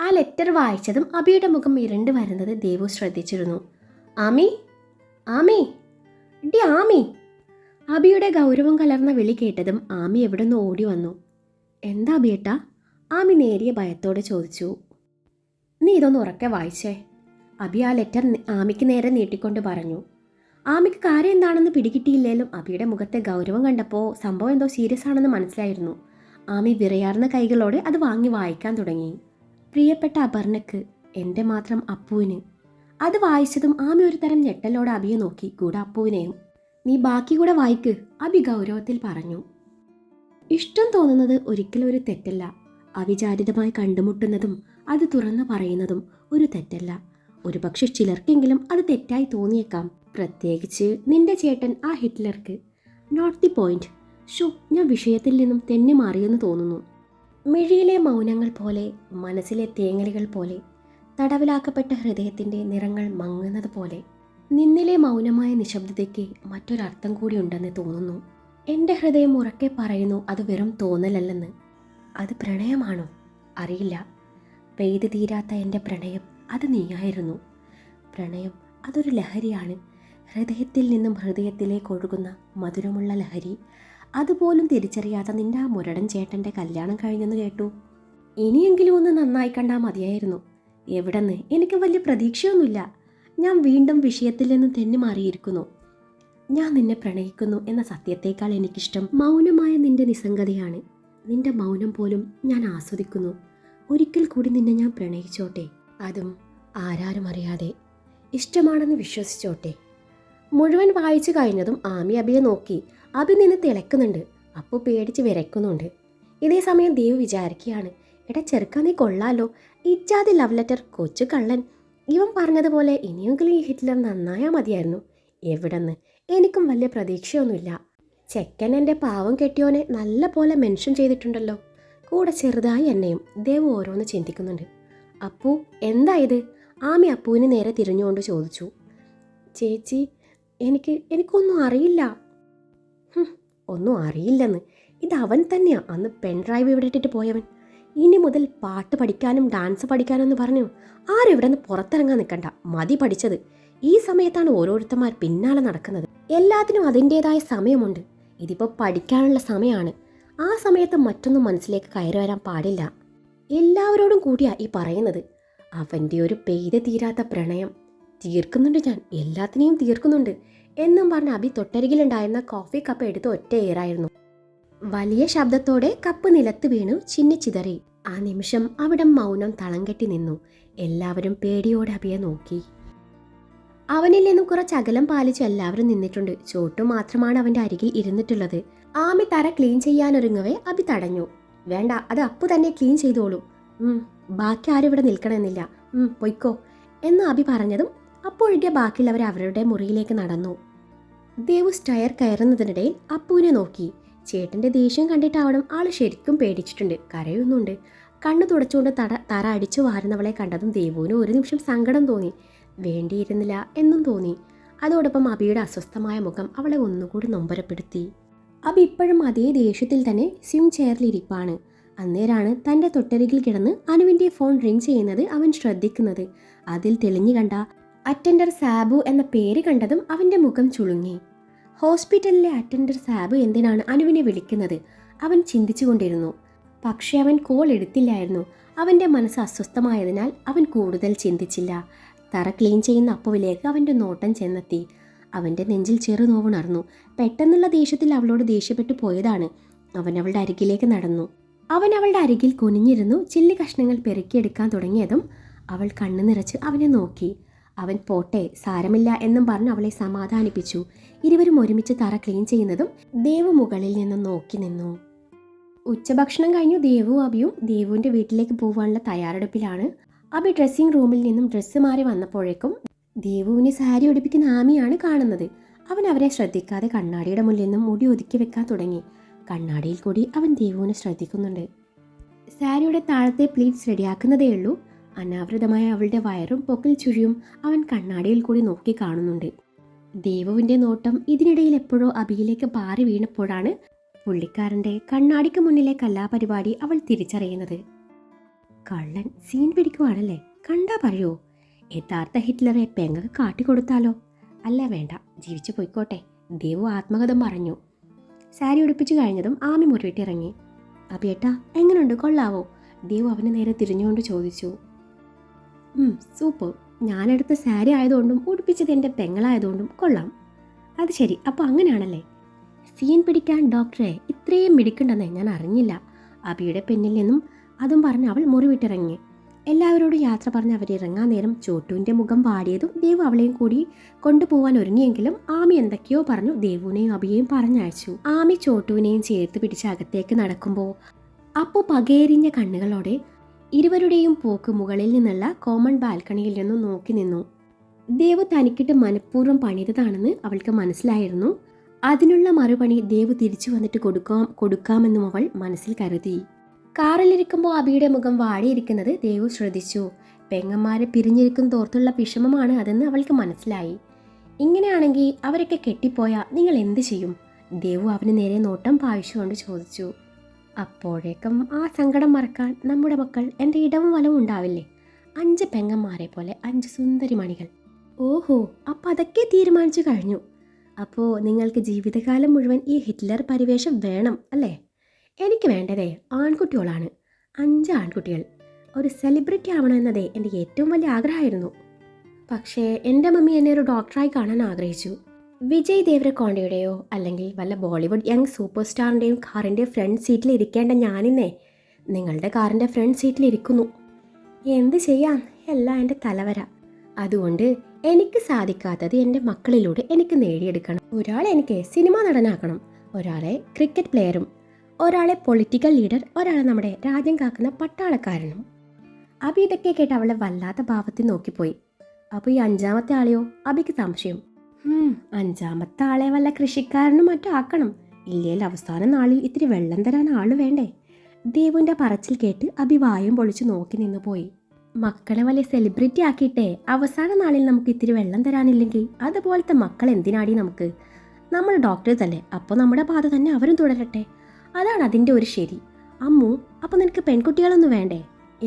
ആ ലെറ്റർ വായിച്ചതും അബിയുടെ മുഖം ഇരുണ്ട് വരുന്നത് ദേവു ശ്രദ്ധിച്ചിരുന്നു. ആമി, ആമി, ഡി ആമി. അബിയുടെ ഗൗരവം കലർന്ന വിളി കേട്ടതും ആമി എവിടെ നിന്ന് ഓടി വന്നു. എന്താ അബിയേട്ടാ? ആമി നേരിയ ഭയത്തോടെ ചോദിച്ചു. നീ ഇതൊന്ന് ഉറക്കെ വായിച്ചേ. അബി ആ ലെറ്റർ ആമിക്ക് നേരെ നീട്ടിക്കൊണ്ട് പറഞ്ഞു. ആമിക്ക് കാര്യം എന്താണെന്ന് പിടികിട്ടിയില്ലേലും അബിയുടെ മുഖത്തെ ഗൗരവം കണ്ടപ്പോൾ സംഭവം എന്തോ സീരിയസ് ആണെന്ന് മനസ്സിലായിരുന്നു. ആമി വിറയാർന്ന കൈകളോടെ അത് വാങ്ങി വായിക്കാൻ തുടങ്ങി. പ്രിയപ്പെട്ട അപർണക്ക്, എൻ്റെ മാത്രം അപ്പുവിന്. അത് വായിച്ചതും ആമി ഒരു തരം ഞെട്ടലോടെ അബിയെ നോക്കി, കൂടെ അപ്പുവിനെയും. നീ ബാക്കി കൂടെ വായിക്ക്, അബി ഗൗരവത്തിൽ പറഞ്ഞു. ഇഷ്ടം തോന്നുന്നത് ഒരിക്കലും ഒരു തെറ്റല്ല. അവിചാരിതമായി കണ്ടുമുട്ടുന്നതും അത് തുറന്നു പറയുന്നതും ഒരു തെറ്റല്ല. ഒരുപക്ഷെ ചിലർക്കെങ്കിലും അത് തെറ്റായി തോന്നിയേക്കാം, പ്രത്യേകിച്ച് നിന്റെ ചേട്ടൻ ആ ഹിറ്റ്ലർക്ക്. Not the point. ഞാൻ വിഷയത്തിൽ നിന്നും തെന്നി മാറിയെന്ന് തോന്നുന്നു. മിഴിയിലെ മൗനങ്ങൾ പോലെ, മനസ്സിലെ തേങ്ങലുകൾ പോലെ, തടവിലാക്കപ്പെട്ട ഹൃദയത്തിൻ്റെ നിറങ്ങൾ മങ്ങുന്നത് പോലെ നിന്നിലെ മൗനമായ നിശബ്ദതയ്ക്ക് മറ്റൊരർത്ഥം കൂടി ഉണ്ടെന്ന് തോന്നുന്നു. എൻ്റെ ഹൃദയം ഉറക്കെ പറയുന്നു അത് വെറും തോന്നലല്ലെന്ന്. അത് പ്രണയമാണോ? അറിയില്ല. പെയ്ത് തീരാത്ത എൻ്റെ പ്രണയം അത് നീയായിരുന്നു. പ്രണയം അതൊരു ലഹരിയാണ്. ഹൃദയത്തിൽ നിന്നും ഹൃദയത്തിലേക്ക് ഒഴുകുന്ന മധുരമുള്ള ലഹരി. അതുപോലും തിരിച്ചറിയാത്ത നിന്റെ ആ മുരടൻ ചേട്ടൻ്റെ കല്യാണം കഴിഞ്ഞെന്ന് കേട്ടു. ഇനിയെങ്കിലും ഒന്ന് നന്നായി കണ്ടാൽ മതിയായിരുന്നു. എവിടെന്ന് എനിക്ക് വലിയ പ്രതീക്ഷയൊന്നുമില്ല. ഞാൻ വീണ്ടും വിഷയത്തിൽ നിന്ന് തെന്നി മാറിയിരിക്കുന്നു. ഞാൻ നിന്നെ പ്രണയിക്കുന്നു എന്ന സത്യത്തേക്കാൾ എനിക്കിഷ്ടം മൗനമായ നിന്റെ നിസ്സംഗതയാണ്. നിന്റെ മൗനം പോലും ഞാൻ ആസ്വദിക്കുന്നു. ഒരിക്കൽ കൂടി നിന്നെ ഞാൻ പ്രണയിച്ചോട്ടെ, അതും ആരാരും അറിയാതെ. ഇഷ്ടമാണെന്ന് വിശ്വസിച്ചോട്ടെ. മുഴുവൻ വായിച്ചു കഴിഞ്ഞതും ആമി അബിയെ നോക്കി. അബി നിന്ന് തിളക്കുന്നുണ്ട്. അപ്പു പേടിച്ച് വിരയ്ക്കുന്നുണ്ട്. ഇതേ സമയം ദേവ് വിചാരിക്കുകയാണ്, എടാ ചെറുക്കാൻ നീ കൊള്ളാലോ, ഇജാതി ലവ് ലെറ്റർ, കൊച്ചു കള്ളൻ. ഇവൻ പറഞ്ഞതുപോലെ ഇനിയെങ്കിലും ഈ ഹിറ്റ്ലർ നന്നായാൽ മതിയായിരുന്നു. എവിടെന്ന്? എനിക്കും വലിയ പ്രതീക്ഷയൊന്നുമില്ല. ചെക്കൻ എൻ്റെ പാവം കെട്ടിയോനെ നല്ല പോലെ മെൻഷൻ ചെയ്തിട്ടുണ്ടല്ലോ. കൂടെ ചെറുതായി എന്നെയും. ദേവ് ഓരോന്ന് ചിന്തിക്കുന്നുണ്ട്. അപ്പു, എന്താ ഇത്? ആമി അപ്പുവിന് നേരെ തിരിഞ്ഞുകൊണ്ട് ചോദിച്ചു. ചേച്ചി, എനിക്കൊന്നും അറിയില്ല. ഒന്നും അറിയില്ലെന്ന്? ഇത് അവൻ തന്നെയാ അന്ന് പെൺഡ്രൈവ് ഇവിടെ ഇട്ടിട്ട് പോയവൻ. ഇനി മുതൽ പാട്ട് പഠിക്കാനും ഡാൻസ് പഠിക്കാനെന്ന് പറഞ്ഞു ആരിവിടെ നിന്ന് പുറത്തിറങ്ങാൻ നിൽക്കണ്ട. മതി പഠിച്ചത്. ഈ സമയത്താണ് ഓരോരുത്തന്മാർ പിന്നാലെ നടക്കുന്നത്. എല്ലാത്തിനും അതിൻ്റേതായ സമയമുണ്ട്. ഇതിപ്പോൾ പഠിക്കാനുള്ള സമയമാണ്. ആ സമയത്ത് മറ്റൊന്നും മനസ്സിലേക്ക് കയറി വരാൻ പാടില്ല. എല്ലാവരോടും കൂടിയാ ഈ പറയുന്നത്. അവൻ്റെ ഒരു പെയ്ത് തീരാത്ത പ്രണയം തീർക്കുന്നുണ്ട് ഞാൻ, എല്ലാത്തിനെയും തീർക്കുന്നുണ്ട് എന്നും പറഞ്ഞ് അബി തൊട്ടരികിലുണ്ടായിരുന്ന കോഫി കപ്പ് എടുത്ത് ഒറ്റ ഏറായിരുന്നു. വലിയ ശബ്ദത്തോടെ കപ്പ് നിലത്ത് വീണു ചിന്നിച്ചിതറി. ആ നിമിഷം അവിടെ മൗനം തളം കെട്ടി നിന്നു. എല്ലാവരും പേടിയോടെ അബിയെ നോക്കി. അവനിൽ നിന്നും കുറച്ച് അകലം പാലിച്ച് എല്ലാവരും നിന്നിട്ടുണ്ട്. ചോട്ടു മാത്രമാണ് അവൻ്റെ അരികിൽ ഇരുന്നിട്ടുള്ളത്. ആമി തറ ക്ലീൻ ചെയ്യാനൊരുങ്ങവേ അബി തടഞ്ഞു. വേണ്ട, അത് അപ്പു തന്നെ ക്ലീൻ ചെയ്തോളൂ. ബാക്കി ആരും ഇവിടെ നിൽക്കണമെന്നില്ല. പൊയ്ക്കോ എന്ന് അബി പറഞ്ഞതും അപ്പൊഴികെ ബാക്കിയുള്ളവർ അവരുടെ മുറിയിലേക്ക് നടന്നു. ദേവു സ്റ്റയർ കയറുന്നതിനിടയിൽ അപ്പുവിനെ നോക്കി. ചേട്ടൻ്റെ ദേഷ്യം കണ്ടിട്ടാവണം ആൾ ശരിക്കും പേടിച്ചിട്ടുണ്ട്. കരയുന്നുണ്ട്. കണ്ണു തുടച്ചുകൊണ്ട് തറ അടിച്ചു വാരുന്നവളെ കണ്ടതും ദേവുവിന് ഒരു നിമിഷം സങ്കടം തോന്നി. വേണ്ടിയിരുന്നില്ല എന്നും തോന്നി. അതോടൊപ്പം അബിയുടെ അസ്വസ്ഥമായ മുഖം അവളെ ഒന്നുകൂടി നൊമ്പരപ്പെടുത്തി. അബി ഇപ്പോഴും അതേ ദേഷ്യത്തിൽ തന്നെ സ്വിംഗ് ചെയറിലിരിപ്പാണ്. അന്നേരാണ് തൻ്റെ തൊട്ടരികിൽ കിടന്ന് അനുവിൻ്റെ ഫോൺ റിങ് ചെയ്യുന്നത് അവൻ ശ്രദ്ധിക്കുന്നത്. അതിൽ തെളിഞ്ഞു കണ്ട അറ്റൻഡർ സാബു എന്ന പേര് കണ്ടതും അവൻ്റെ മുഖം ചുളുങ്ങി. ഹോസ്പിറ്റലിലെ അറ്റൻഡർ സാബു എന്തിനാണ് അനുവിനെ വിളിക്കുന്നത്? അവൻ ചിന്തിച്ചുകൊണ്ടിരുന്നു. പക്ഷെ അവൻ കോൾ എടുത്തില്ലായിരുന്നു. അവൻ്റെ മനസ്സ് അസ്വസ്ഥമായതിനാൽ അവൻ കൂടുതൽ ചിന്തിച്ചില്ല. തറ ക്ലീൻ ചെയ്യുന്ന അപ്പുവിലേക്ക് അവൻ്റെ നോട്ടം ചെന്നെത്തി. അവൻ്റെ നെഞ്ചിൽ ചെറുനോവുണർന്നു. പെട്ടെന്നുള്ള ദേഷ്യത്തിൽ അവളോട് ദേഷ്യപ്പെട്ടു പോയതാണ്. അവൻ അവളുടെ അരികിലേക്ക് നടന്നു. അവൻ അവളുടെ അരികിൽ കുനിഞ്ഞിരുന്നു. ചില്ലി കഷ്ണങ്ങൾ പെറുക്കിയെടുക്കാൻ തുടങ്ങിയതും അവൾ കണ്ണു നിറച്ച് അവനെ നോക്കി. അവൻ പോട്ടെ, സാരമില്ല എന്നും പറഞ്ഞ് അവളെ സമാധാനിപ്പിച്ചു. ഇരുവരും ഒരുമിച്ച് തറ ക്ലീൻ ചെയ്യുന്നതും ദേവു മുകളിൽ നിന്നും നോക്കി നിന്നു. ഉച്ചഭക്ഷണം കഴിഞ്ഞു ദേവു അബിയും ദേവുവിൻ്റെ വീട്ടിലേക്ക് പോകാനുള്ള തയ്യാറെടുപ്പിലാണ്. അബി ഡ്രസ്സിംഗ് റൂമിൽ നിന്നും ഡ്രസ്സ് മാറി വന്നപ്പോഴേക്കും ദേവുവിനെ സാരി ഉടുപ്പിക്കുന്ന ആമിയാണ് കാണുന്നത്. അവൻ അവരെ ശ്രദ്ധിക്കാതെ കണ്ണാടിയുടെ മുന്നിൽ നിന്നും മുടി ഒതുക്കി വെക്കാൻ തുടങ്ങി. കണ്ണാടിയിൽ കൂടി അവൻ ദേവുവിനെ ശ്രദ്ധിക്കുന്നുണ്ട്. സാരിയുടെ താഴത്തെ പ്ലീറ്റ്സ് റെഡിയാക്കുന്നതേയുള്ളൂ. അനാവൃതമായ അവളുടെ വയറും പൊക്കിൽ ചുഴിയും അവൻ കണ്ണാടിയിൽ കൂടി നോക്കി കാണുന്നുണ്ട്. ദേവുവിൻ്റെ നോട്ടം ഇതിനിടയിൽ എപ്പോഴോ അബിയിലേക്ക് പാറി വീണപ്പോഴാണ് പുള്ളിക്കാരൻ്റെ കണ്ണാടിക്ക് മുന്നിലെ കലാപരിപാടി അവൾ തിരിച്ചറിയുന്നത്. കള്ളൻ സീൻ പിടിക്കുവാണല്ലേ? കണ്ടാ പറയൂ. യഥാർത്ഥ ഹിറ്റ്ലറെ പെങ്ങൾക്ക് കാട്ടിക്കൊടുത്താലോ? അല്ല വേണ്ട, ജീവിച്ചു പോയിക്കോട്ടെ. ദേവു ആത്മകഥം പറഞ്ഞു. സാരി ഉടുപ്പിച്ചു കഴിഞ്ഞതും ആമി മുറിവിട്ടിറങ്ങി. അബിയേട്ടാ എങ്ങനെയുണ്ട്, കൊള്ളാവോ? ദേവു അവന് നേരെ തിരിഞ്ഞുകൊണ്ട് ചോദിച്ചു. സൂപ്പർ. ഞാനെടുത്ത സാരി ആയതുകൊണ്ടും ഉടുപ്പിച്ചത് എൻ്റെ പെങ്ങളായതുകൊണ്ടും കൊള്ളാം. അത് ശരി, അപ്പോൾ അങ്ങനെയാണല്ലേ? സീൻ പിടിക്കാൻ ഡോക്ടറെ ഇത്രയും മിടിക്കണ്ടെന്നേ ഞാൻ അറിഞ്ഞില്ല. അബിയുടെ പെന്നിൽ നിന്നും അതും പറഞ്ഞ് അവൾ മുറിവിട്ടിറങ്ങി. എല്ലാവരോടും യാത്ര പറഞ്ഞ് അവരിറങ്ങാൻ നേരം ചോട്ടുവിൻ്റെ മുഖം വാടിയതും ദേവു അവളെയും കൂടി കൊണ്ടുപോകാൻ ഒരുങ്ങിയെങ്കിലും ആമി എന്തൊക്കെയോ പറഞ്ഞു ദേവുവിനെയും അബിയെയും പറഞ്ഞയച്ചു. ആമി ചോട്ടുവിനെയും ചേർത്ത് പിടിച്ച് അകത്തേക്ക് നടക്കുമ്പോൾ അപ്പോൾ പകേരിഞ്ഞ കണ്ണുകളോടെ ഇരുവരുടെയും പോക്ക് മുകളിൽ നിന്നുള്ള കോമൺ ബാൽക്കണിയിൽ നിന്നും നോക്കി നിന്നു. ദേവു തനിക്കിട്ട് മനഃപൂർവ്വം പണിതതാണെന്ന് അവൾക്ക് മനസ്സിലായിരുന്നു. അതിനുള്ള മറുപണി ദേവു തിരിച്ചു വന്നിട്ട് കൊടുക്കാമെന്നും അവൾ മനസ്സിൽ കരുതി. കാറിലിരിക്കുമ്പോൾ അബിയുടെ മുഖം വാടിയിരിക്കുന്നത് ദേവു ശ്രദ്ധിച്ചു. പെങ്ങന്മാരെ പിരിഞ്ഞിരിക്കും തോർത്തുള്ള വിഷമമാണ് അതെന്ന് അവൾക്ക് മനസ്സിലായി. ഇങ്ങനെയാണെങ്കിൽ അവരൊക്കെ കെട്ടിപ്പോയാൽ നിങ്ങൾ എന്ത് ചെയ്യും? ദേവു അവന് നേരെ നോട്ടം പായിച്ചുകൊണ്ട് ചോദിച്ചു. അപ്പോഴേക്കും ആ സങ്കടം മറക്കാൻ നമ്മുടെ മക്കൾ എൻ്റെ ഇടവും വലവും ഉണ്ടാവില്ലേ? 5 പെങ്ങന്മാരെ പോലെ 5 സുന്ദരി മണികൾ. ഓഹോ, അപ്പം അതൊക്കെ തീരുമാനിച്ചു കഴിഞ്ഞു. അപ്പോൾ നിങ്ങൾക്ക് ജീവിതകാലം മുഴുവൻ ഈ ഹിറ്റ്ലർ പരിവേഷം വേണം അല്ലേ? എനിക്ക് വേണ്ടതേ ആൺകുട്ടികളാണ്. 5 ആൺകുട്ടികൾ. ഒരു സെലിബ്രിറ്റി ആവണമെന്നതേ എൻ്റെ ഏറ്റവും വലിയ ആഗ്രഹമായിരുന്നു. പക്ഷേ എൻ്റെ മമ്മി എന്നെ ഒരു ഡോക്ടറായി കാണാൻ ആഗ്രഹിച്ചു. വിജയ് ദേവരക്കൊണ്ടയുടെയോ അല്ലെങ്കിൽ വല്ല ബോളിവുഡ് യങ് സൂപ്പർ സ്റ്റാറിൻ്റെയും കാറിൻ്റെ ഫ്രണ്ട് സീറ്റിൽ ഇരിക്കേണ്ട ഞാനിന്നേ നിങ്ങളുടെ കാറിൻ്റെ ഫ്രണ്ട് സീറ്റിൽ ഇരിക്കുന്നു. എന്ത് ചെയ്യാം, എല്ലാം എൻ്റെ തലവര. അതുകൊണ്ട് എനിക്ക് സാധിക്കാത്തത് എൻ്റെ മക്കളിലൂടെ എനിക്ക് നേടിയെടുക്കണം. ഒരാളെ എനിക്ക് സിനിമാ നടനാക്കണം, ഒരാളെ ക്രിക്കറ്റ് പ്ലെയറും, ഒരാളെ പൊളിറ്റിക്കൽ ലീഡർ, ഒരാളെ നമ്മുടെ രാജ്യം കാക്കുന്ന പട്ടാളക്കാരനും. അബി ഇതൊക്കെ കേട്ട് അവളെ വല്ലാത്ത ഭാവത്തിൽ നോക്കിപ്പോയി. അപ്പോൾ ഈ 5ാമത്തെ ആളെയോ? അബിക്ക് സംശയം. 5ാമത്തെ ആളെ വല്ല കൃഷിക്കാരനും മറ്റും ആക്കണം. ഇല്ലേൽ അവസാന നാളിൽ ഇത്തിരി വെള്ളം തരാൻ ആള് വേണ്ടേ? ദേവുവിൻ്റെ പറച്ചിൽ കേട്ട് അബി വായും പൊളിച്ച് നോക്കി നിന്ന് പോയി. മക്കളെ വലിയ സെലിബ്രിറ്റി ആക്കിയിട്ടേ അവസാന നാളിൽ നമുക്ക് ഇത്തിരി വെള്ളം തരാനില്ലെങ്കിൽ അതുപോലത്തെ മക്കൾ എന്തിനാടി നമുക്ക്? നമ്മൾ ഡോക്ടേഴ്സ് അല്ലേ, അപ്പോൾ നമ്മുടെ പാത തന്നെ അവരും തുടരട്ടെ. അതാണ് അതിൻ്റെ ഒരു ശരി. അമ്മു, അപ്പോൾ നിനക്ക് പെൺകുട്ടികളൊന്നും വേണ്ടേ?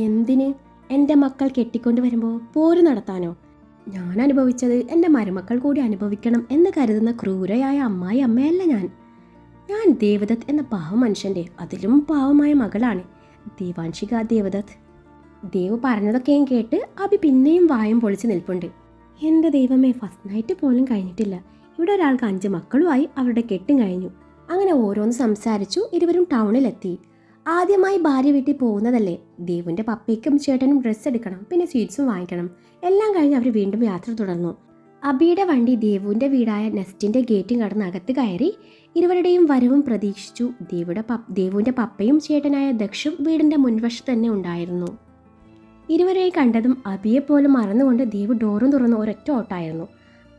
എന്തിന്? എൻ്റെ മക്കൾ കെട്ടിക്കൊണ്ട് വരുമ്പോൾ പോര് നടത്താനോ? ഞാൻ അനുഭവിച്ചത് എൻ്റെ മരുമക്കൾ കൂടി അനുഭവിക്കണം എന്ന് കരുതുന്ന ക്രൂരയായ അമ്മയല്ല ഞാൻ ദേവദത്ത് എന്ന പാവ മനുഷ്യൻ്റെ അതിലും പാവമായ മകളാണ് ദീവാൻഷിക ദേവദത്ത്. ദേവ് പറഞ്ഞതൊക്കെയും കേട്ട് അബി പിന്നെയും വായും പൊളിച്ച് നിൽപ്പുണ്ട്. എൻ്റെ ദൈവമേ, ഫസ്റ്റ് നൈറ്റ് പോലും കഴിഞ്ഞിട്ടില്ല, ഇവിടെ ഒരാൾക്ക് 5 മക്കളുമായി അവരുടെ കെട്ടും കഴിഞ്ഞു. അങ്ങനെ ഓരോന്ന് സംസാരിച്ചു ഇരുവരും ടൗണിലെത്തി. ആദ്യമായി ഭാര്യ വീട്ടിൽ പോകുന്നതല്ലേ, ദേവുവിൻ്റെ പപ്പയ്ക്കും ചേട്ടനും ഡ്രസ്സ് എടുക്കണം, പിന്നെ സ്വീറ്റ്സും വാങ്ങിക്കണം. എല്ലാം കഴിഞ്ഞ് അവർ വീണ്ടും യാത്ര തുടർന്നു. അബിയുടെ വണ്ടി ദേവുവിൻ്റെ വീടായ നെസ്റ്റിൻ്റെ ഗേറ്റും കടന്ന് അകത്ത് കയറി. ഇരുവരുടെയും വരവും പ്രതീക്ഷിച്ചു. ദേവുവിൻ്റെ പപ്പയും ചേട്ടനായ ദക്ഷും വീടിൻ്റെ മുൻവശത്ത് തന്നെ ഉണ്ടായിരുന്നു. ഇരുവരെയും കണ്ടതും അബിയെപ്പോലും മറന്നുകൊണ്ട് ദേവു ഡോറും തുറന്ന് ഒരൊറ്റ ഓട്ടായിരുന്നു.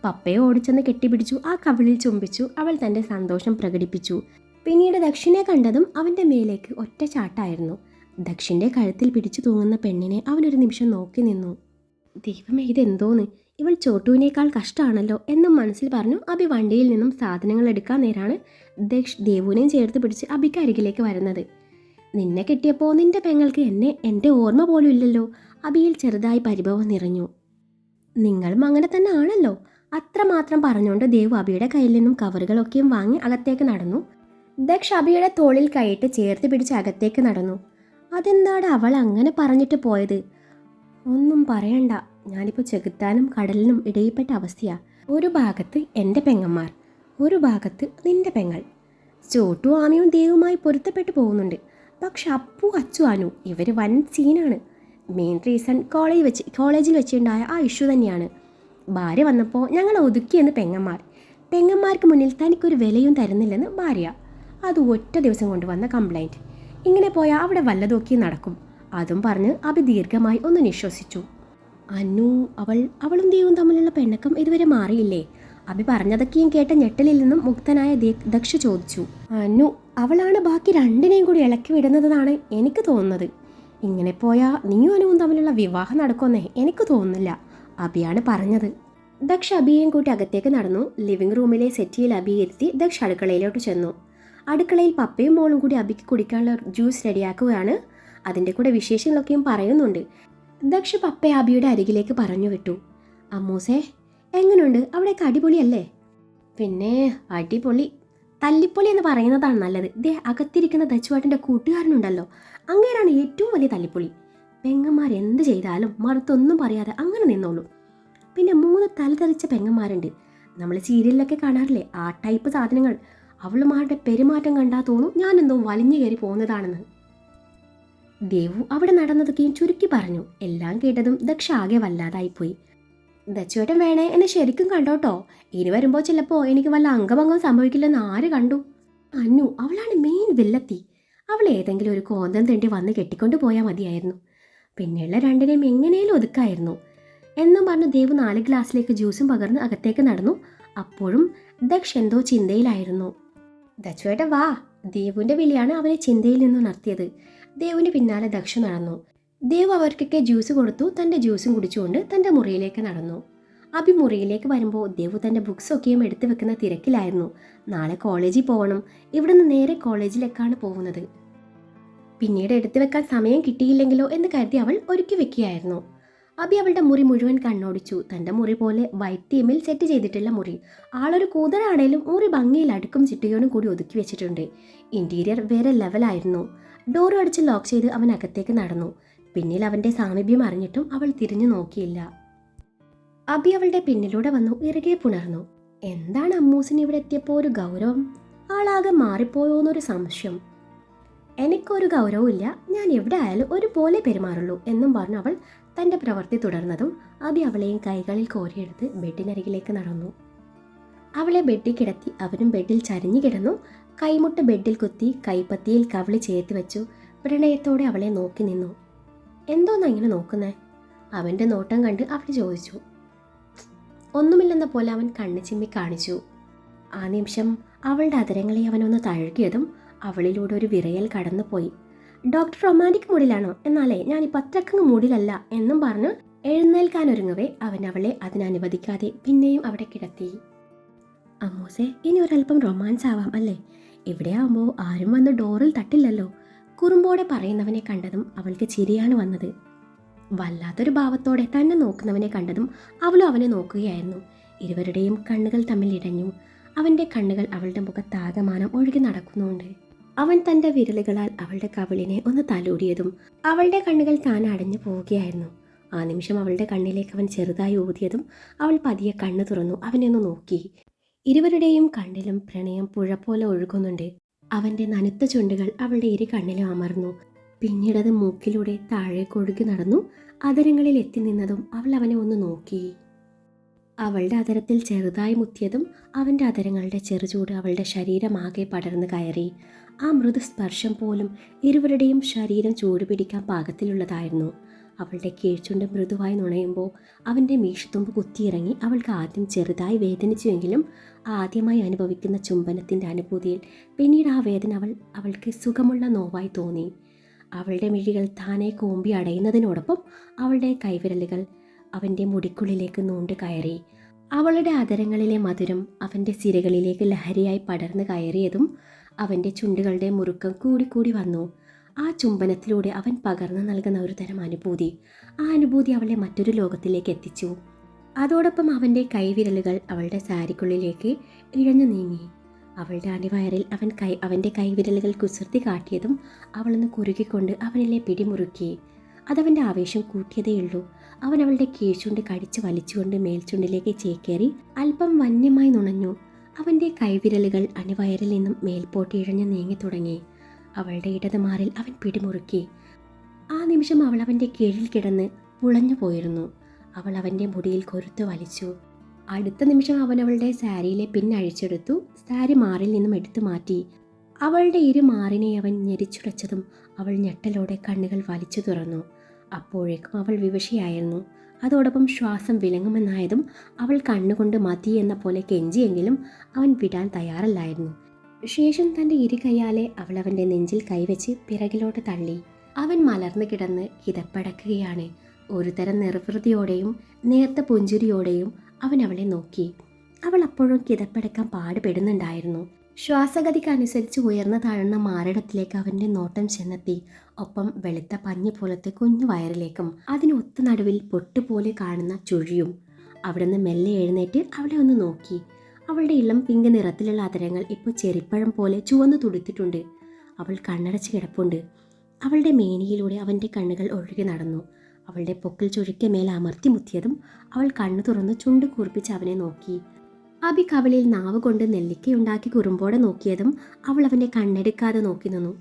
പപ്പയെ ഓടിച്ചെന്ന് കെട്ടിപ്പിടിച്ചു. ആ കവിളിൽ ചുംബിച്ചു. അവൾ തൻ്റെ സന്തോഷം പ്രകടിപ്പിച്ചു. പിന്നീട് ദക്ഷിനെ കണ്ടതും അവൻ്റെ മേലേക്ക് ഒറ്റ ചാട്ടായിരുന്നു. ദക്ഷിൻ്റെ കഴുത്തിൽ പിടിച്ചു തൂങ്ങുന്ന പെണ്ണിനെ അവനൊരു നിമിഷം നോക്കി നിന്നു. ദൈവമേ, ഇതെന്തോന്ന്, ഇവൾ ചോട്ടുവിനേക്കാൾ കഷ്ടമാണല്ലോ എന്നും മനസ്സിൽ പറഞ്ഞു. അബി വണ്ടിയിൽ നിന്നും സാധനങ്ങൾ എടുക്കാൻ നേരാണ് ദക്ഷ് ദേവുവിനെയും ചേർത്ത് പിടിച്ച് അബിക്ക് അരികിലേക്ക് വരുന്നത്. നിന്നെ കിട്ടിയപ്പോൾ നിന്റെ പെങ്ങൾക്ക് എൻ്റെ ഓർമ്മ പോലും ഇല്ലല്ലോ. അബിയിൽ ചെറുതായി പരിഭവം നിറഞ്ഞു. നിങ്ങളും അങ്ങനെ തന്നെ ആണല്ലോ. അത്രമാത്രം പറഞ്ഞുകൊണ്ട് ദേവു അബിയുടെ കയ്യിൽ നിന്നും കവറുകളൊക്കെയും വാങ്ങി അകത്തേക്ക് നടന്നു. ദക്ഷ് അബിയുടെ തോളിൽ കൈയിട്ട് ചേർത്ത് പിടിച്ച് അകത്തേക്ക് നടന്നു. അതെന്താണ് അവൾ അങ്ങനെ പറഞ്ഞിട്ട് പോയത്? ഒന്നും പറയണ്ട, ഞാനിപ്പോൾ ചെകുത്താനും കടലിനും ഇടയിൽപ്പെട്ട അവസ്ഥയാ. ഒരു ഭാഗത്ത് എൻ്റെ പെങ്ങന്മാർ, ഒരു ഭാഗത്ത് നിന്റെ പെങ്ങൾ. ചോട്ടു ആമിയും ദേവുമായി പൊരുത്തപ്പെട്ടു പോകുന്നുണ്ട്. പക്ഷെ അപ്പു അച്ചു അനു ഇവർ വൻ സീനാണ്. മെയിൻ റീസൺ കോളേജിൽ വെച്ചുണ്ടായ ആ ഇഷ്യൂ തന്നെയാണ്. ഭാര്യ വന്നപ്പോൾ ഞങ്ങൾ ഒതുക്കിയെന്ന് പെങ്ങന്മാർക്ക് മുന്നിൽ തനിക്കൊരു വിലയും തരുന്നില്ലെന്ന് ഭാര്യ. അത് ഒറ്റ ദിവസം കൊണ്ട് വന്ന കംപ്ലൈൻറ്റ്. ഇങ്ങനെ പോയാൽ അവിടെ വല്ലതൊക്കെ നടക്കും. അതും പറഞ്ഞ് അബി ദീർഘമായി ഒന്ന് നിശ്വസിച്ചു. അനു, അവളും ദേവും തമ്മിലുള്ള പിണക്കം ഇതുവരെ മാറിയില്ലേ? അബി പറഞ്ഞതൊക്കെയും കേട്ട ഞെട്ടലിൽ നിന്നും മുക്തനായ ദക്ഷ ചോദിച്ചു. അനു, അവളാണ് ബാക്കി രണ്ടിനെയും കൂടി ഇളക്കി വിടുന്നതാണ് എനിക്ക് തോന്നുന്നത്. ഇങ്ങനെ പോയാൽ നീയും അനുവും തമ്മിലുള്ള വിവാഹം നടക്കുമെന്നേ എനിക്ക് തോന്നുന്നില്ല, അബിയാണ് പറഞ്ഞത്. ദക്ഷ അബിയെയും കൂട്ടി അകത്തേക്ക് നടന്നു. ലിവിംഗ് റൂമിലെ സെറ്റിയിൽ അബിയെ ഇരുത്തി ദക്ഷ അടുക്കളയിലോട്ട് ചെന്നു. അടുക്കളയിൽ പപ്പയും മോളും കൂടി അബിക്ക് കുടിക്കാനുള്ള ജ്യൂസ് റെഡിയാക്കുകയാണ്. അതിൻ്റെ കൂടെ വിശേഷങ്ങളൊക്കെയും പറയുന്നുണ്ട്. ദക്ഷ പപ്പയെ അബിയുടെ അരികിലേക്ക് പറഞ്ഞു വിട്ടു. അമ്മൂസേ, എങ്ങനെയുണ്ട്? അവിടേക്ക് അടിപൊളിയല്ലേ? പിന്നെ അടിപൊളി, തല്ലിപ്പൊളി എന്ന് പറയുന്നതാണ് നല്ലത്. ദേ അകത്തിരിക്കുന്ന ദച്ചുവേട്ടൻ്റെ കൂട്ടുകാരനുണ്ടല്ലോ, അങ്ങേരാണ് ഏറ്റവും വലിയ തല്ലിപ്പൊളി. പെങ്ങന്മാരെന്ത് ചെയ്താലും മറുത്തൊന്നും പറയാതെ അങ്ങനെ നിന്നോളൂ. പിന്നെ 3 തലതെറിച്ച പെങ്ങന്മാരുണ്ട്. നമ്മൾ സീരിയലിലൊക്കെ കാണാറില്ലേ ആ ടൈപ്പ് സാധനങ്ങൾ. അവളുമാരുടെ പെരുമാറ്റം കണ്ടാൽ തോന്നും ഞാനെന്തോ വലിഞ്ഞു കയറി പോകുന്നതാണെന്ന്. ദേവു അവിടെ നടന്നതൊക്കെയും ചുരുക്കി പറഞ്ഞു. എല്ലാം കേട്ടതും ദക്ഷ ആകെ വല്ലാതായിപ്പോയി. ദച്ചുവേട്ടൻ വേണേ എന്നെ ശരിക്കും കണ്ടോട്ടോ. ഇനി വരുമ്പോൾ ചിലപ്പോൾ എനിക്ക് വല്ല അംഗഭംഗം സംഭവിക്കില്ലെന്ന് ആര് കണ്ടു? അന്നു, അവളാണ് മെയിൻ വില്ലത്തി. അവൾ ഏതെങ്കിലും ഒരു കോന്തം തെണ്ടി വന്ന് കെട്ടിക്കൊണ്ട് പോയാൽ മതിയായിരുന്നു. പിന്നെയുള്ള രണ്ടിനെയും എങ്ങനെയും ഒതുക്കായിരുന്നു എന്നും പറഞ്ഞ് ദേവു 4 ഗ്ലാസ്സിലേക്ക് ജ്യൂസും പകർന്ന് അകത്തേക്ക് നടന്നു. അപ്പോഴും ദക്ഷ എന്തോ ചിന്തയിലായിരുന്നു. ദച്ചുവേട്ടൻ വാ. ദേവുവിൻ്റെ വിളിയാണ് അവനെ ചിന്തയിൽ നിന്ന് ഉണർത്തിയത്. ദേവുവിന് പിന്നാലെ ദക്ഷ നടന്നു. ദേവ് അവർക്കൊക്കെ ജ്യൂസ് കൊടുത്തു. തൻ്റെ ജ്യൂസും കുടിച്ചുകൊണ്ട് തൻ്റെ മുറിയിലേക്ക് നടന്നു. അബി മുറിയിലേക്ക് വരുമ്പോൾ ദേവു തൻ്റെ ബുക്സൊക്കെയും എടുത്തു വെക്കുന്ന തിരക്കിലായിരുന്നു. നാളെ കോളേജിൽ പോകണം. ഇവിടുന്ന് നേരെ കോളേജിലേക്കാണ് പോകുന്നത്. പിന്നീട് എടുത്തു വെക്കാൻ സമയം കിട്ടിയില്ലെങ്കിലോ എന്ന് കരുതി അവൾ ഒരുക്കി വെക്കുകയായിരുന്നു. അബി അവളുടെ മുറി മുഴുവൻ കണ്ണോടിച്ചു. തൻ്റെ മുറി പോലെ വൈറ്റ് തീമിൽ സെറ്റ് ചെയ്തിട്ടുള്ള മുറി. ആളൊരു കൂതരാണേലും മുറി ഭംഗിയിൽ അടുക്കും ചിട്ടയോടും കൂടി ഒതുക്കി വെച്ചിട്ടുണ്ട്. ഇൻറ്റീരിയർ വേറെ ലെവലായിരുന്നു. ഡോർ അടിച്ച് ലോക്ക് ചെയ്ത് അവൻ അകത്തേക്ക് നടന്നു. പിന്നിൽ അവൻ്റെ സാമീപ്യം അറിഞ്ഞിട്ടും അവൾ തിരിഞ്ഞു നോക്കിയില്ല. അബി അവളുടെ പിന്നിലൂടെ വന്നു ഇറുകെ പുണർന്നു. എന്താണ് അമ്മൂസിന് ഇവിടെ എത്തിയപ്പോൾ ഒരു ഗൗരവം? ആളാകെ മാറിപ്പോയോന്നൊരു സംശയം. എനിക്കൊരു ഗൗരവമില്ല, ഞാൻ എവിടെ ആയാലും ഒരുപോലെ പെരുമാറുള്ളൂ എന്നും പറഞ്ഞു അവൾ തൻ്റെ പ്രവൃത്തി തുടർന്നതും അബി അവളെയും കൈകളിൽ കോരിയെടുത്ത് ബെഡിനരികിലേക്ക് നടന്നു. അവളെ ബെഡിൽ കിടത്തി. അവനും ബെഡിൽ ചരിഞ്ഞു കിടന്നു. കൈമുട്ട് ബെഡിൽ കുത്തി കൈപ്പത്തിയിൽ കവിളി ചേർത്ത് വെച്ചു. പ്രണയത്തോടെ അവളെ നോക്കി നിന്നു. എന്തോന്നാ ഇങ്ങനെ നോക്കുന്നേ? അവൻ്റെ നോട്ടം കണ്ട് അവൾ ചോദിച്ചു. ഒന്നുമില്ലെന്ന പോലെ അവൻ കണ്ണു ചിമ്മി കാണിച്ചു. ആ നിമിഷം അവളുടെ അതരങ്ങളെ അവനൊന്ന് തഴുകിയതും അവളിലൂടെ ഒരു വിറയൽ കടന്നുപോയി. ഡോക്ടർ റൊമാൻറ്റിക് മൂഡിലാണോ? എന്നാലേ ഞാനിപ്പോൾ അത്രക്കങ്ങ് മൂഡിലല്ല എന്നും പറഞ്ഞ് എഴുന്നേൽക്കാനൊരുങ്ങവേ അവൻ അവളെ അതിനനുവദിക്കാതെ പിന്നെയും അവിടെ കിടത്തി. അമ്മൂസേ, ഇനി ഒരല്പം റൊമാൻസ് ആവാം അല്ലേ? ഇവിടെ ആവുമ്പോൾ ആരും വന്ന് ഡോറിൽ തട്ടില്ലല്ലോ. കുറുമ്പോടെ പറയുന്നവനെ കണ്ടതും അവൾക്ക് ചിരിയാണ് വന്നത്. വല്ലാത്തൊരു ഭാവത്തോടെ തന്നെ നോക്കുന്നവനെ കണ്ടതും അവളും അവനെ നോക്കുകയായിരുന്നു. ഇരുവരുടെയും കണ്ണുകൾ തമ്മിൽ ഇടഞ്ഞു. അവൻ്റെ കണ്ണുകൾ അവളുടെ മുഖത്താകമാനം ഒഴുകി നടക്കുന്നുണ്ട്. അവൻ തൻ്റെ വിരലുകളാൽ അവളുടെ കവിളിനെ ഒന്ന് തലോടിയതും അവളുടെ കണ്ണുകൾ താൻ അടഞ്ഞു പോവുകയായിരുന്നു. ആ നിമിഷം അവളുടെ കണ്ണിലേക്ക് അവൻ ചെറുതായി ഊതിയതും അവൾ പതിയെ കണ്ണു തുറന്നു അവനെ ഒന്ന് നോക്കി. ഇരുവരുടെയും കണ്ണിലും പ്രണയം പുഴ പോലെ ഒഴുകുന്നുണ്ട്. അവൻ്റെ നനുത്ത ചുണ്ടുകൾ അവളുടെ ഇരു കണ്ണിലും അമർന്നു. പിന്നീടത് മൂക്കിലൂടെ താഴേക്ക് ഒഴുകി നടന്നു. അതരങ്ങളിൽ എത്തി നിന്നതും അവൾ അവനെ ഒന്ന് നോക്കി. അവളുടെ അതരത്തിൽ ചെറുതായി മുത്തിയതും അവൻ്റെ അതരങ്ങളുടെ ചെറുചൂട് അവളുടെ ശരീരമാകെ പടർന്നു കയറി. ആ മൃദുസ്പർശം പോലും ഇരുവരുടെയും ശരീരം ചൂടുപിടിക്കാൻ പാകത്തിലുള്ളതായിരുന്നു. അവളുടെ കീഴ്ചുണ്ട് മൃദുവായി നുണയുമ്പോൾ അവൻ്റെ മീശത്തുമ്പ് കുത്തിയിറങ്ങി. അവൾക്ക് ആദ്യം ചെറുതായി വേദനിച്ചുവെങ്കിലും ആദ്യമായി അനുഭവിക്കുന്ന ചുംബനത്തിൻ്റെ അനുഭൂതിയിൽ പിന്നീട് ആ വേദന അവൾക്ക് സുഖമുള്ള നോവായി തോന്നി. അവളുടെ മിഴികൾ താനെ കൂമ്പി അടയുന്നതിനോടൊപ്പം അവളുടെ കൈവിരലുകൾ അവൻ്റെ മുടിക്കുള്ളിലേക്ക് നൂണ്ട് കയറി. അവളുടെ അതരങ്ങളിലെ മധുരം അവൻ്റെ സിരകളിലേക്ക് ലഹരിയായി പടർന്നു കയറിയതും അവൻ്റെ ചുണ്ടുകളുടെ മുറുക്കം കൂടിക്കൂടി വന്നു. ആ ചുംബനത്തിലൂടെ അവൻ പകർന്നു നൽകുന്ന ഒരു തരം അനുഭൂതി. ആ അനുഭൂതി അവളെ മറ്റൊരു ലോകത്തിലേക്ക് എത്തിച്ചു. അതോടൊപ്പം അവൻ്റെ കൈവിരലുകൾ അവളുടെ സാരിക്കുള്ളിലേക്ക് ഇഴഞ്ഞു നീങ്ങി. അവളുടെ അടിവയറിൽ അവൻ്റെ കൈവിരലുകൾ കുസൃതി കാട്ടിയതും അവളൊന്ന് കുറുകിക്കൊണ്ട് അവനിലെ പിടിമുറുക്കി. അതവൻ്റെ ആവേശം കൂട്ടിയതേയുള്ളൂ. അവൻ അവളുടെ കീഴ്ചുണ്ട് കടിച്ചു വലിച്ചുകൊണ്ട് മേൽചുണ്ടിലേക്ക് ചേക്കേറി അല്പം വന്യമായി നുണഞ്ഞു. അവൻ്റെ കൈവിരലുകൾ അണിവയറിൽ നിന്നും മേൽപോട്ട് ഇഴഞ്ഞു നീങ്ങി തുടങ്ങി. അവളുടെ ഇടതുമാറിൽ അവൻ പിടിമുറുക്കി. ആ നിമിഷം അവൾ അവൻ്റെ കീഴിൽ കിടന്ന് പുളഞ്ഞു പോയിരുന്നു. അവൾ അവൻ്റെ മുടിയിൽ കൊരുത്തു വലിച്ചു. അടുത്ത നിമിഷം അവൻ അവളുടെ സാരിയിലെ പിന്നഴിച്ചെടുത്തു. സാരി മാറിൽ നിന്നും എടുത്തു മാറ്റി. അവളുടെ ഇരു മാറിനെ അവൻ ഞെരിച്ചുടച്ചതും അവൾ ഞെട്ടലോടെ കണ്ണുകൾ വലിച്ചു തുറന്നു. അപ്പോഴേക്കും അവൾ വിവശയായിരുന്നു. അതോടൊപ്പം ശ്വാസം വിലങ്ങുമെന്നായതും അവൾ കണ്ണുകൊണ്ട് മതി എന്ന പോലെ കെഞ്ചിയെങ്കിലും അവൻ വിടാൻ തയ്യാറല്ലായിരുന്നു. ശേഷം തൻ്റെ ഇരു കൈയാലെ അവൾ അവൻ്റെ നെഞ്ചിൽ കൈവച്ച് പിറകിലോട്ട് തള്ളി. അവൻ മലർന്നു കിടന്ന് കിതപ്പടക്കുകയാണ്. ഒരുതരം നിർവൃതിയോടെയും നേർത്ത പുഞ്ചിരിയോടെയും അവൻ അവളെ നോക്കി. അവൾ അപ്പോഴും കിതപ്പടക്കാൻ പാടുപെടുന്നുണ്ടായിരുന്നു. ശ്വാസഗതിക്കനുസരിച്ച് ഉയർന്നു താഴുന്ന മാറിടത്തിലേക്ക് അവൻ്റെ നോട്ടം ചെന്നെത്തി. ഒപ്പം വെളുത്ത പഞ്ഞി പോലത്തെ കുഞ്ഞു വയറിലേക്കും അതിനൊത്തു നടുവിൽ പൊട്ടുപോലെ കാണുന്ന ചുഴിയും. അവിടുന്ന് മെല്ലെ എഴുന്നേറ്റ് അവളെ ഒന്ന് നോക്കി. അവളുടെ ഇളം പിങ്ക് നിറത്തിലുള്ള അതരങ്ങൾ ഇപ്പോൾ ചെറിപ്പഴം പോലെ ചുവന്നു തുടുത്തിട്ടുണ്ട്. അവൾ കണ്ണടച്ച് കിടപ്പുണ്ട്. അവളുടെ മേനിയിലൂടെ അവൻ്റെ കണ്ണുകൾ ഒഴുകി നടന്നു. അവളുടെ പൊക്കിൽ ചുഴിക്ക് മേൽ അമർത്തി മുത്തിയതും അവൾ കണ്ണു തുറന്ന് ചുണ്ട് കൂർപ്പിച്ച് അവനെ നോക്കി. അബി കവളിൽ നാവ് കൊണ്ട് നെല്ലിക്കയുണ്ടാക്കി കുറുമ്പോടെ നോക്കിയതും അവൾ അവൻ്റെ കണ്ണെടുക്കാതെ നോക്കി നിന്നു.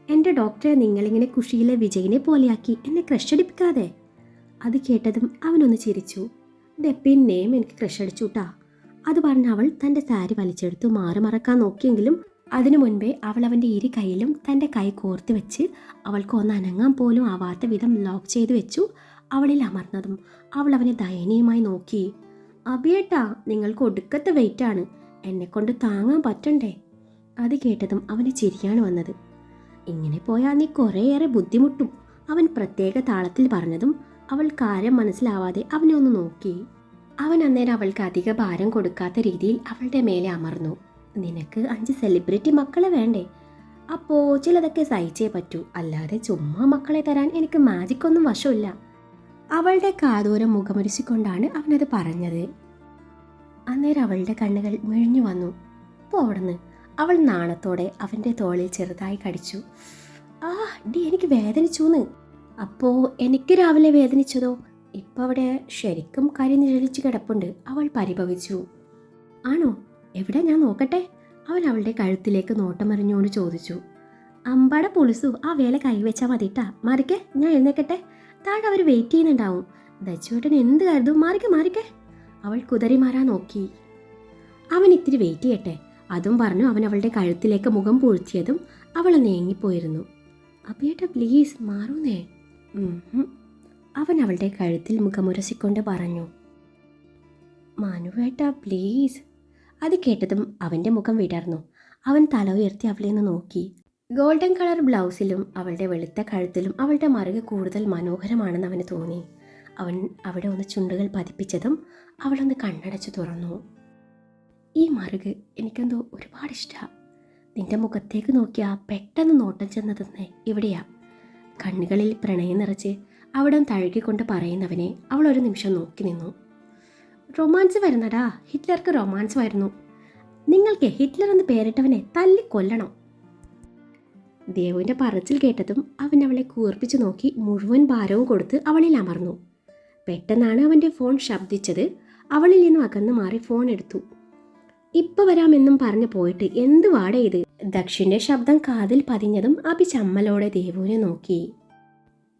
എൻ്റെ ഡോക്ടറെ, നിങ്ങളിങ്ങനെ കുഷിയിലെ വിജയിനെ പോലെയാക്കി എന്നെ ക്രഷടിപ്പിക്കാതെ. അത് കേട്ടതും അവനൊന്ന് ചിരിച്ചു. പിന്നെയും എനിക്ക് ക്രഷടിച്ചുട്ടാ. അത് പറഞ്ഞ് അവൾ തൻ്റെ സാരി വലിച്ചെടുത്തു മാറി മറക്കാൻ നോക്കിയെങ്കിലും അതിനു മുൻപേ അവൾ അവൻ്റെ ഇരു കൈയിലും തൻ്റെ കൈ കോർത്ത് വെച്ച് അവൾക്ക് ഒന്ന് അനങ്ങാൻ പോലും ആവാത്ത വിധം ലോക്ക് ചെയ്ത് വെച്ചു. അവളിൽ അമർന്നതും അവൾ അവനെ ദയനീയമായി നോക്കി. അബിയേട്ടാ, നിങ്ങൾക്ക് ഒടുക്കത്തെ വെയിറ്റാണ്, എന്നെക്കൊണ്ട് താങ്ങാൻ പറ്റണ്ടേ. അത് കേട്ടതും അവന് ചിരിയാണ് വന്നത്. ഇങ്ങനെ പോയാൽ നീ കുറേയേറെ ബുദ്ധിമുട്ടും, അവൻ പ്രത്യേക താളത്തിൽ പറഞ്ഞതും അവൾ കാര്യം മനസ്സിലാവാതെ അവനെ ഒന്ന് നോക്കി. അവൻ അന്നേരം അവൾക്ക് അധിക ഭാരം കൊടുക്കാത്ത രീതിയിൽ അവളുടെ മേലെ അമർന്നു. നിനക്ക് 5 സെലിബ്രിറ്റി മക്കളെ വേണ്ടേ? അപ്പോൾ ചിലതൊക്കെ സഹിച്ചേ പറ്റൂ, അല്ലാതെ ചുമ്മാ മക്കളെ തരാൻ എനിക്ക് മാജിക് ഒന്നും വശമില്ല. അവളുടെ കാതോരം മുഖമൊരിച്ചിക്കൊണ്ടാണ് അവനത് പറഞ്ഞത്. അന്നേരം അവളുടെ കണ്ണുകൾ മിഴിഞ്ഞു വന്നു. അവിടുന്ന് അവൾ നാണത്തോടെ അവൻ്റെ തോളിൽ ചെറുതായി കടിച്ചു. എനിക്ക് വേദനിച്ചൂന്ന്. അപ്പോൾ എനിക്ക് രാവിലെ വേദനിച്ചതോ? ഇപ്പം അവിടെ ശരിക്കും കരിനിഴലിച്ച് കിടപ്പുണ്ട്. അവൾ പരിഭവിച്ചു. ആണോ? എവിടെ, ഞാൻ നോക്കട്ടെ. അവൻ അവളുടെ കഴുത്തിലേക്ക് നോട്ടമെറിഞ്ഞുകൊണ്ട് ചോദിച്ചു. അമ്പാടെ പുളിസു, ആ വേല കൈവച്ചാൽ മതിട്ടാ. മാറിക്കെ, ഞാൻ എഴുന്നേക്കട്ടെ. താഴെ അവർ വെയിറ്റ് ചെയ്യുന്നുണ്ടാവും. ദച്ചുവേട്ടൻ എന്ത് കരുതും? മാറിക്കെ. അവൾ കുതറി മാറാൻ നോക്കി. അവൻ ഇത്തിരി വെയിറ്റ് ചെയ്യട്ടെ. അതും പറഞ്ഞു അവൻ അവളുടെ കഴുത്തിലേക്ക് മുഖം പൂഴ്ത്തിയതും അവൾ നീങ്ങിപ്പോയിരുന്നു. അബിയേട്ടാ പ്ലീസ് മാറൂന്നേ. അവൻ അവളുടെ കഴുത്തിൽ മുഖമുരസിക്കൊണ്ട് പറഞ്ഞു. മനുവേട്ടാ പ്ലീസ്. അത് കേട്ടതും അവൻ്റെ മുഖം വിടർന്നു. അവൻ തല ഉയർത്തി അവളെ ഒന്ന് നോക്കി. ഗോൾഡൻ കളർ ബ്ലൗസിലും അവളുടെ വെളുത്ത കഴുത്തിലും അവളുടെ മറുക് കൂടുതൽ മനോഹരമാണെന്ന് അവന് തോന്നി. അവൻ അവിടെ ഒന്ന് ചുണ്ടുകൾ പതിപ്പിച്ചതും അവളൊന്ന് കണ്ണടച്ചു തുറന്നു. ഈ മറുക് എനിക്കെന്തോ ഒരുപാട് ഇഷ്ടമാണ്. നിന്റെ മുഖത്തേക്ക് നോക്കിയാ പെട്ടെന്ന് നോട്ടം ചെന്നതെന്ന് ഇവിടെയാ. കണ്ണുകളിൽ പ്രണയം നിറച്ച് അവിടം തഴുകിക്കൊണ്ട് പറയുന്നവനെ അവൾ ഒരു നിമിഷം നോക്കി നിന്നു. റൊമാൻസ് വരുന്നടാ, ഹിറ്റ്ലർക്ക് റൊമാൻസ് വരുന്നു. നിങ്ങൾക്ക് ഹിറ്റ്ലർ എന്ന് പേരിട്ടവനെ തല്ലിക്കൊല്ലണം. ദേവുവിൻ്റെ പറച്ചിൽ കേട്ടതും അവൻ അവളെ കൂർപ്പിച്ചു നോക്കി മുഴുവൻ ഭാരവും കൊടുത്ത് അവളിൽ അമർന്നു. പെട്ടെന്നാണ് അവൻ്റെ ഫോൺ ശബ്ദിച്ചത്. അവളിൽ നിന്നും അകന്നു മാറി ഫോൺ എടുത്തു. ഇപ്പം വരാമെന്നും പറഞ്ഞു പോയിട്ട് എന്ത് വാടേ ഇത്? ദക്ഷിൻ്റെ ശബ്ദം കാതിൽ പതിഞ്ഞതും അഭി ചമ്മലോടെ ദേവുവിനെ നോക്കി.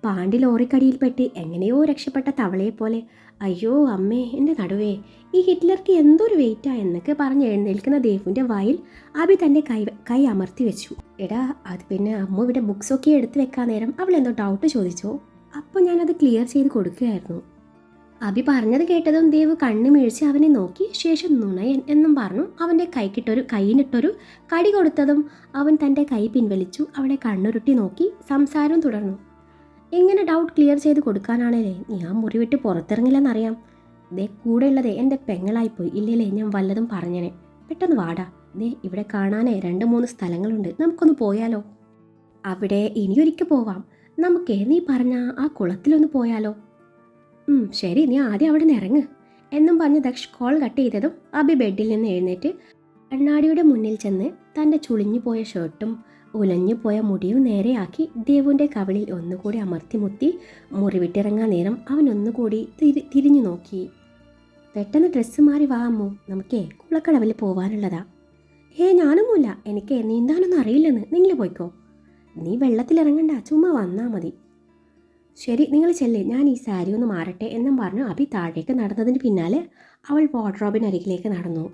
പാണ്ടി ലോറിക്കടിയിൽപ്പെട്ട് എങ്ങനെയോ രക്ഷപ്പെട്ട തവളയെപ്പോലെ. അയ്യോ അമ്മേ, എൻ്റെ നടുവേ, ഈ ഹിറ്റ്ലർക്ക് എന്തൊരു വെയിറ്റാ എന്നൊക്കെ പറഞ്ഞ് എഴുന്നേൽക്കുന്ന ദേവുവിൻ്റെ വായിൽ അഭി തൻ്റെ കൈ അമർത്തി വെച്ചു. എടാ, അത് പിന്നെ അമ്മ ഇവിടെ ബുക്സൊക്കെ എടുത്തു വെക്കാൻ നേരം അവൾ എന്തോ ഡൗട്ട് ചോദിച്ചോ. അപ്പോൾ ഞാനത് ക്ലിയർ ചെയ്ത് കൊടുക്കുകയായിരുന്നു. അഭി പറഞ്ഞത് കേട്ടതും ദേവ് കണ്ണു മിഴിച്ച് അവനെ നോക്കി. ശേഷം നുണയൻ എന്നും പറഞ്ഞു അവൻ്റെ കൈയിനിട്ടൊരു കടി കൊടുത്തതും അവൻ തൻ്റെ കൈ പിൻവലിച്ചു. അവളെ കണ്ണുരുട്ടി നോക്കി സംസാരം തുടർന്നു. എങ്ങനെ ഡൗട്ട് ക്ലിയർ ചെയ്ത് കൊടുക്കാനാണല്ലേ? ഞാൻ മുറി വിട്ട് പുറത്തിറങ്ങില്ലെന്നറിയാം. ദേ കൂടെയുള്ളതേ എൻ്റെ പെങ്ങളായിപ്പോയി. ഇല്ലല്ലേ ഞാൻ വല്ലതും പറഞ്ഞനെ. പെട്ടെന്ന് വാടാ. ദേ ഇവിടെ കാണാനേ 2-3 സ്ഥലങ്ങളുണ്ട്, നമുക്കൊന്ന് പോയാലോ? അവിടെ ഇനിയൊരിക്കൽ പോവാം. നമുക്കേ നീ പറഞ്ഞ ആ കുളത്തിലൊന്ന് പോയാലോ? ശരി, നീ ആദ്യം അവിടെ നിന്ന് ഇറങ്ങ് എന്നും പറഞ്ഞ് ദക്ഷ് കോൾ കട്ട് ചെയ്തതും അബി ബെഡിൽ നിന്ന് എഴുന്നേറ്റ് കണ്ണാടിയുടെ മുന്നിൽ ചെന്ന് തൻ്റെ ചുളിഞ്ഞു പോയ ഷർട്ടും ഉലഞ്ഞു പോയ മുടിയും നേരെയാക്കി ദേവുവിൻ്റെ കവിളിൽ ഒന്നുകൂടി അമർത്തി മുത്തി മുറിവിട്ടിറങ്ങാൻ നേരം അവൻ ഒന്നുകൂടി തിരിഞ്ഞു നോക്കി. പെട്ടെന്ന് ഡ്രസ്സ് മാറി വാ അമ്മു, നമുക്കേ കുളക്കടവിൽ പോവാനുള്ളതാ. ഞാനൊന്നുമില്ല, എനിക്ക് നീന്താനൊന്നും അറിയില്ലെന്ന്. നിങ്ങൾ പോയിക്കോ. നീ വെള്ളത്തിലിറങ്ങണ്ട, ചുമ്മാ വന്നാൽ മതി. ശരി, നിങ്ങൾ ചെല്ലേ, ഞാൻ ഈ സാരി ഒന്ന് മാറട്ടെ എന്നും പറഞ്ഞു അഭി താഴേക്ക് നടന്നതിന് പിന്നാലെ അവൾ വാർഡ്രോബിനരികിലേക്ക് നടന്നു.